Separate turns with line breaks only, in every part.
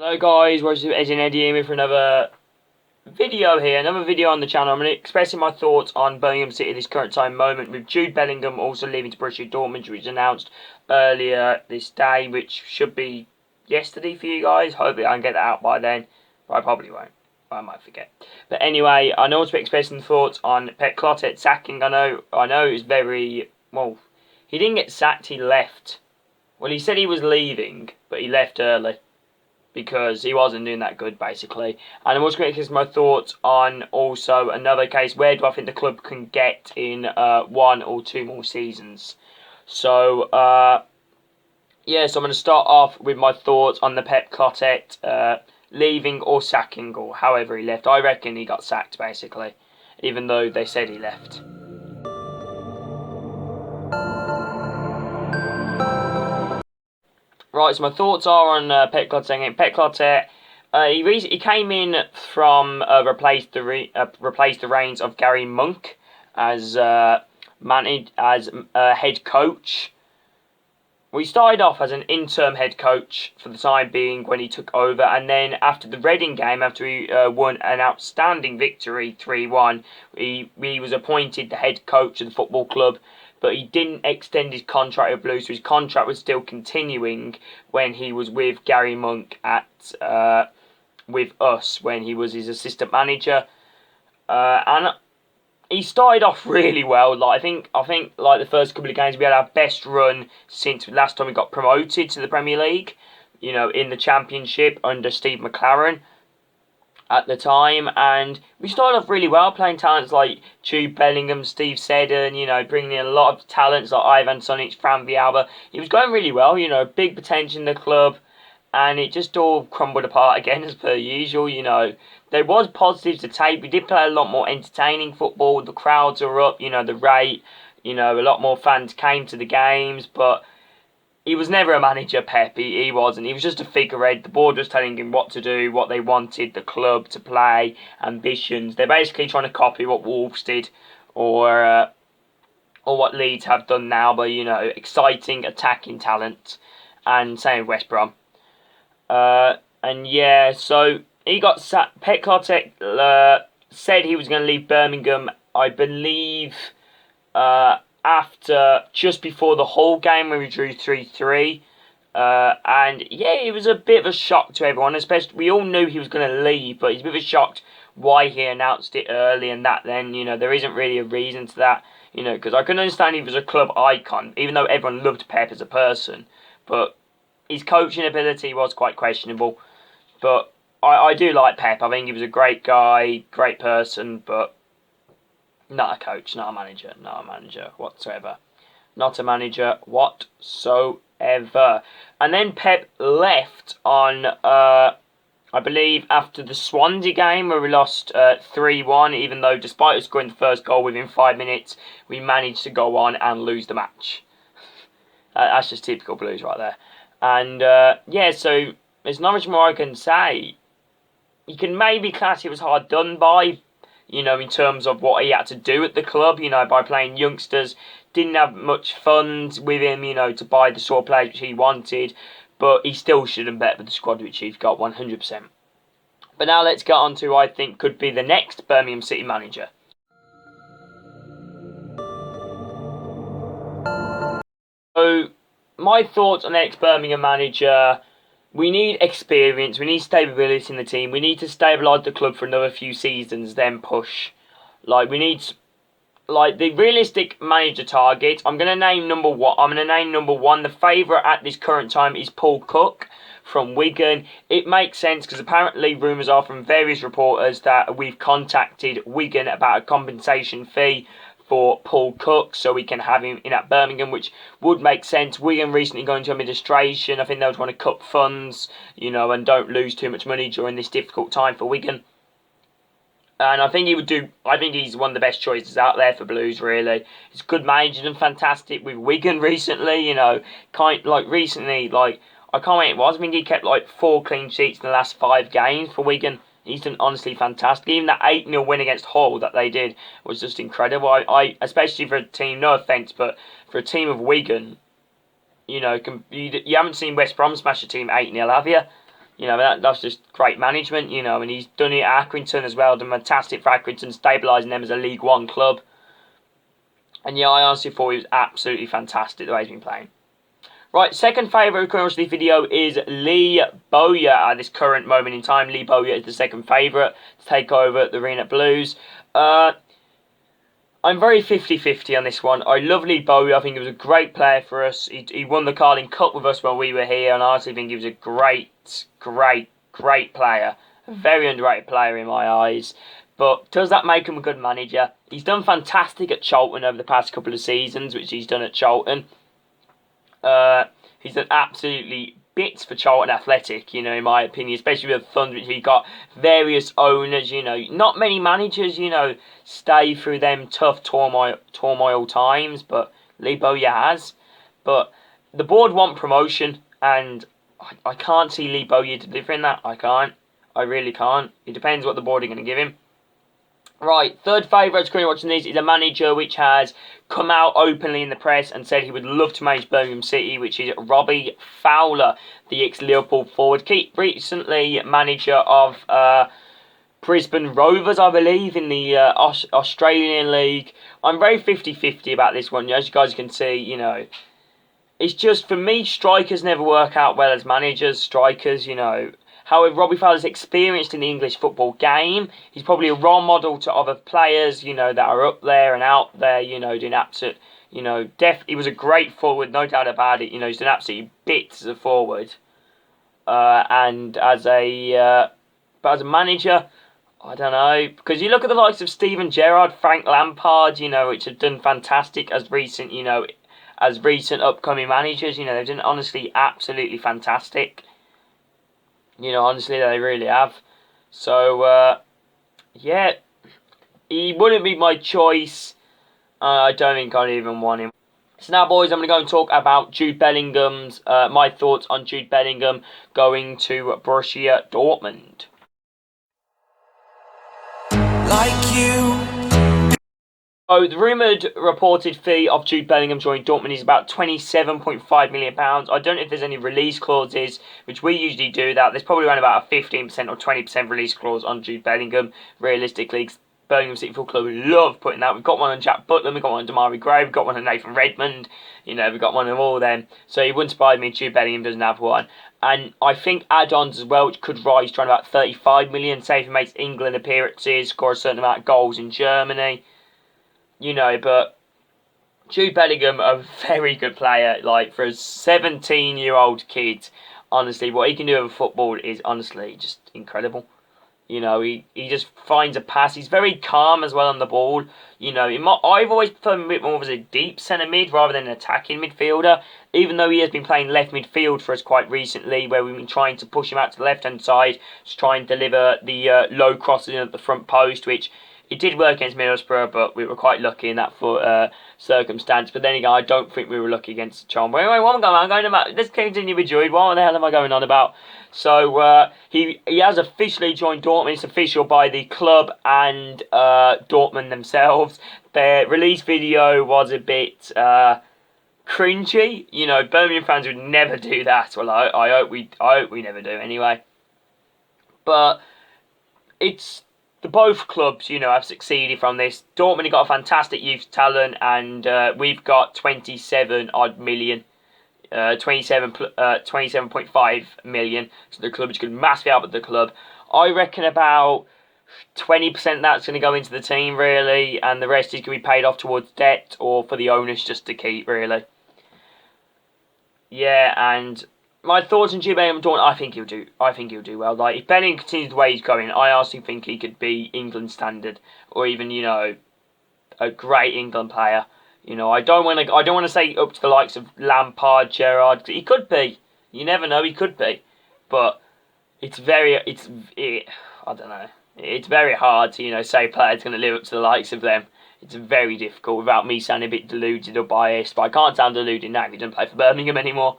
Hello guys, what's up? Eddie here for another video here, another video on the channel. I'm expressing my thoughts on Birmingham City this current time moment, with Jude Bellingham also leaving to Borussia Dortmund, which was announced earlier this day, which should be yesterday for you guys. Hopefully I can get that out by then, but I probably won't. I might forget. But anyway, I know to be expressing thoughts on Clotet Sacking. I know it was very, well, he didn't get sacked, he left. Well, he said he was leaving, but he left early because he wasn't doing that good, basically. And I'm also going to give my thoughts on also another case. Where do I think the club can get in 1 or 2 more seasons? So, yeah, so I'm going to start off with my thoughts on the Pep Clotet leaving or sacking, or however he left. I reckon he got sacked, basically, even though they said he left. Right, so my thoughts are on Pep Clotet. Pep Clotet, he came in from replaced the reins of Gary Monk as head coach. We started off as an interim head coach for the time being when he took over, and then after the Reading game, after he won an outstanding victory 3-1, he was appointed the head coach of the football club. But he didn't extend his contract with Blues, so his contract was still continuing when he was with Gary Monk with us, when he was his assistant manager. And he started off really well. Like I think like the first couple of games, we had our best run since last time we got promoted to the Premier League. You know, in the Championship under Steve McLaren at the time, and we started off really well, playing talents like Jude Bellingham, Steve Seddon, you know, bringing in a lot of talents like Ivan Sonic, Fran Vialba. It was going really well, you know, big potential in the club, and it just all crumbled apart again as per usual. You know, there was positives to take. We did play a lot more entertaining football. The crowds are up, you know, the rate, you know, a lot more fans came to the games, but he was never a manager, Pep. He wasn't. He was just a figurehead. The board was telling him what to do, what they wanted the club to play, ambitions. They're basically trying to copy what Wolves did, or what Leeds have done now, by, you know, exciting attacking talent, and same with West Brom. And yeah, so he got sacked. Pep Clotet said he was going to leave Birmingham, I believe, after just before the Hull game when we drew 3-3, and yeah, it was a bit of a shock to everyone. Especially, we all knew he was going to leave, but it's a bit of a shock why he announced it early, and that then, you know, there isn't really a reason to that, you know, because I can understand he was a club icon, even though everyone loved Pep as a person, but his coaching ability was quite questionable. But I do like Pep. I think he was a great guy, great person, but not a coach, not a manager whatsoever. Not a manager whatsoever. And then Pep left on, I believe, after the Swansea game where we lost 3-1, even though despite us scoring the first goal within 5 minutes, we managed to go on and lose the match. That's just typical Blues right there. And yeah, so there's not much more I can say. You can maybe class it was hard done by, you know, in terms of what he had to do at the club, you know, by playing youngsters. Didn't have much funds with him, you know, to buy the sort of players which he wanted. But he still should have bet with the squad which he's got 100%. But now let's get on to who I think could be the next Birmingham City manager. So, my thoughts on the next Birmingham manager: we need experience, we need stability in the team, we need to stabilise the club for another few seasons, then push. Like, we need, like, the realistic manager target. I'm going to name number one. The favourite at this current time is Paul Cook from Wigan. It makes sense because apparently rumours are from various reporters that we've contacted Wigan about a compensation fee for Paul Cook, so we can have him in at Birmingham, which would make sense. Wigan recently going to administration. I think they'll want to cut funds, you know, and don't lose too much money during this difficult time for Wigan. And I think he would do. I think he's one of the best choices out there for Blues. Really, he's good manager and fantastic with Wigan recently. You know, recently, like I can't wait. It was. I think he kept like 4 clean sheets in the last 5 games for Wigan. He's done honestly fantastic. Even that 8-0 win against Hull that they did was just incredible. I especially for a team, no offence, but for a team of Wigan, you know, you haven't seen West Brom smash a team 8-0, have you? You know, that's just great management, you know, and he's done it at Accrington as well, done fantastic for Accrington, stabilising them as a League One club. And yeah, I honestly thought he was absolutely fantastic the way he's been playing. Right, second favourite who can watch this video is Lee Bowyer at this current moment in time. Lee Bowyer is the second favourite to take over the Arena Blues. I'm very 50-50 on this one. I love Lee Bowyer. I think he was a great player for us. He won the Carling Cup with us when we were here, and I honestly think he was a great player. A very underrated player in my eyes. But does that make him a good manager? He's done fantastic at Charlton over the past couple of seasons, which he's done at Charlton. He's done absolutely bits for Charlton Athletic, you know, in my opinion, especially with Thunder, which he got various owners, you know. Not many managers, you know, stay through them tough turmoil times, but Lee Bowyer has. But the board want promotion, and I can't see Lee Bowyer delivering that. I can't. I really can't. It depends what the board are going to give him. Right, third favourite currently watching this is a manager which has come out openly in the press and said he would love to manage Birmingham City, which is Robbie Fowler, the ex-Liverpool forward. Recently manager of Brisbane Rovers, I believe, in the Australian League. I'm very 50-50 about this one. As you guys can see, you know, it's just, for me, strikers never work out well as managers. Strikers, you know. However, Robbie Fowler's experienced in the English football game. He's probably a role model to other players, you know, that are up there and out there, you know, doing absolute, you know, he was a great forward, no doubt about it. You know, he's done absolutely bits as a forward. And as a manager, I don't know, because you look at the likes of Steven Gerrard, Frank Lampard, you know, which have done fantastic as recent, you know, as recent upcoming managers. You know, they've done honestly absolutely fantastic. You know, honestly, they really have. So, yeah, he wouldn't be my choice. I don't think I'd even want him. So now, boys, I'm going to go and talk about Jude Bellingham's, my thoughts on Jude Bellingham going to Borussia Dortmund. Like you. So, the rumoured reported fee of Jude Bellingham joining Dortmund is about £27.5 million. I don't know if there's any release clauses, which we usually do that. There's probably around about a 15% or 20% release clause on Jude Bellingham, realistically. Birmingham City Football Club love putting that. We've got one on Jack Butland, we've got one on Damari Gray, we've got one on Nathan Redmond. You know, we've got one of all of them. So it wouldn't surprise me if Jude Bellingham doesn't have one. And I think add-ons as well, which could rise to around about 35 million, say if he makes England appearances, score a certain amount of goals in Germany. You know, but Jude Bellingham, a very good player. Like, for a 17-year-old kid, honestly, what he can do with football is honestly just incredible. You know, he just finds a pass. He's very calm as well on the ball. You know, I've always preferred him a bit more as a deep centre mid rather than an attacking midfielder. Even though he has been playing left midfield for us quite recently, where we've been trying to push him out to the left-hand side to try and deliver the low crosses at the front post, which it did work against Middlesbrough, but we were quite lucky in that circumstance. But then again, I don't think we were lucky against Charlton. But anyway, what am I going about? Let's continue with Jude. What the hell am I going on about? So, he has officially joined Dortmund. It's official by the club and Dortmund themselves. Their release video was a bit cringy. You know, Birmingham fans would never do that. Well, I hope we never do anyway. But it's... both clubs, you know, have succeeded from this. Dortmund have got a fantastic youth talent, and we've got 27 odd million, 27.5 million. So the club is going to massively help with the club. I reckon about 20% that's going to go into the team, really, and the rest is going to be paid off towards debt or for the owners just to keep, really. Yeah, and my thoughts on Jude Bellingham, I think he'll do well. Like, if Bellingham continues the way he's going, I honestly think he could be England standard, or even, you know, a great England player. You know, I don't want to say up to the likes of Lampard, Gerrard. He could be. You never know. He could be, but I don't know. It's very hard to, you know, say a player's going to live up to the likes of them. It's very difficult without me sounding a bit deluded or biased. But I can't sound deluded now if he doesn't play for Birmingham anymore.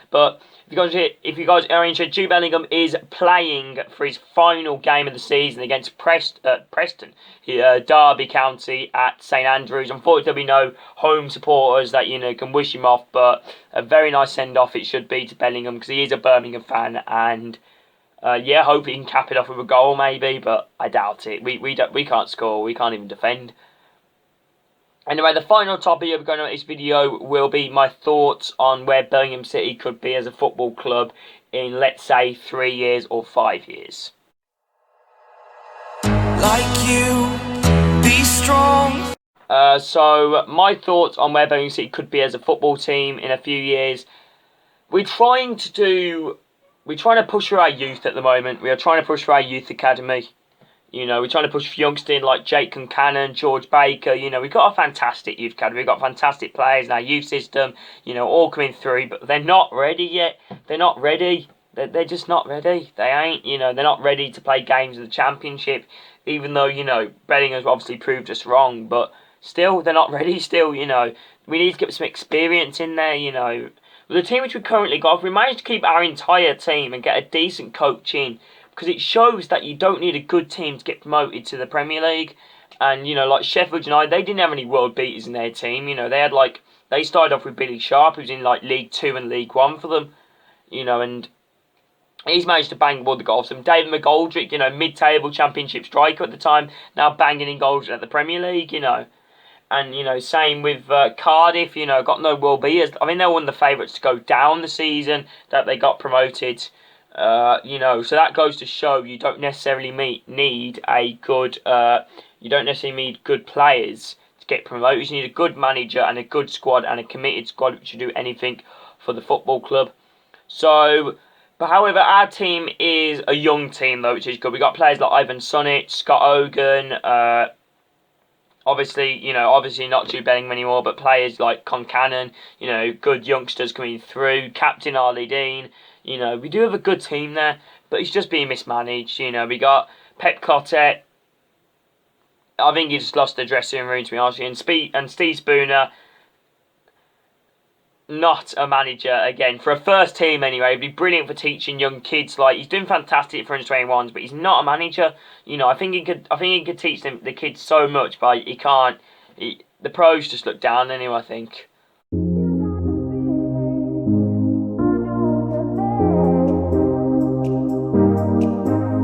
But if you guys are interested, Jude Bellingham is playing for his final game of the season against Preston, Derby County at St Andrews. Unfortunately, there'll be no home supporters that, you know, can wish him off, but a very nice send-off it should be to Bellingham because he is a Birmingham fan, and Yeah, hope he can cap it off with a goal maybe, but I doubt it. We can't score. We can't even defend. Anyway, the final topic of going on this video will be my thoughts on where Birmingham City could be as a football club in, let's say, 3 years or 5 years. Like you, be strong. So my thoughts on where Birmingham City could be as a football team in a few years. We're trying to push for our youth at the moment. We are trying to push for our youth academy. We're trying to push for youngsters like Jake Concannon, George Baker. We've got a fantastic youth academy. We've got fantastic players in our youth system, all coming through. But they're not ready yet. They're not ready. They're just not ready. They ain't, they're not ready to play games of the Championship. Even though, Bellingham's obviously proved us wrong. But still, they're not ready still, we need to get some experience in there, With the team which we currently got, if we manage to keep our entire team and get a decent coach in, because it shows that you don't need a good team to get promoted to the Premier League. And, like Sheffield United, they didn't have any world beaters in their team. They started off with Billy Sharp, who's in League 2 and League 1 for them. And he's managed to bang all the goals. And David McGoldrick, mid-table Championship striker at the time, now banging in goals at the Premier League, And, same with Cardiff, got no world beaters. I mean, they're one of the favourites to go down the season that they got promoted. So that goes to show you don't necessarily need good players to get promoted. You need a good manager and a good squad and a committed squad which will do anything for the football club. But however, our team is a young team though, which is good. We got players like Ivan Sunic, Scott Hogan, obviously not Jude Bellingham anymore, but players like Concannon, good youngsters coming through, Captain Arlie Dean. We do have a good team there, but it's just being mismanaged. We got Pep Clotet. I think he just lost the dressing room, to be honest with you. And Steve Spooner, not a manager again. For a first team anyway, he'd be brilliant for teaching young kids. He's doing fantastic for under-21s, but he's not a manager. I think he could teach the kids so much, but he can't. The pros just look down on him, I think.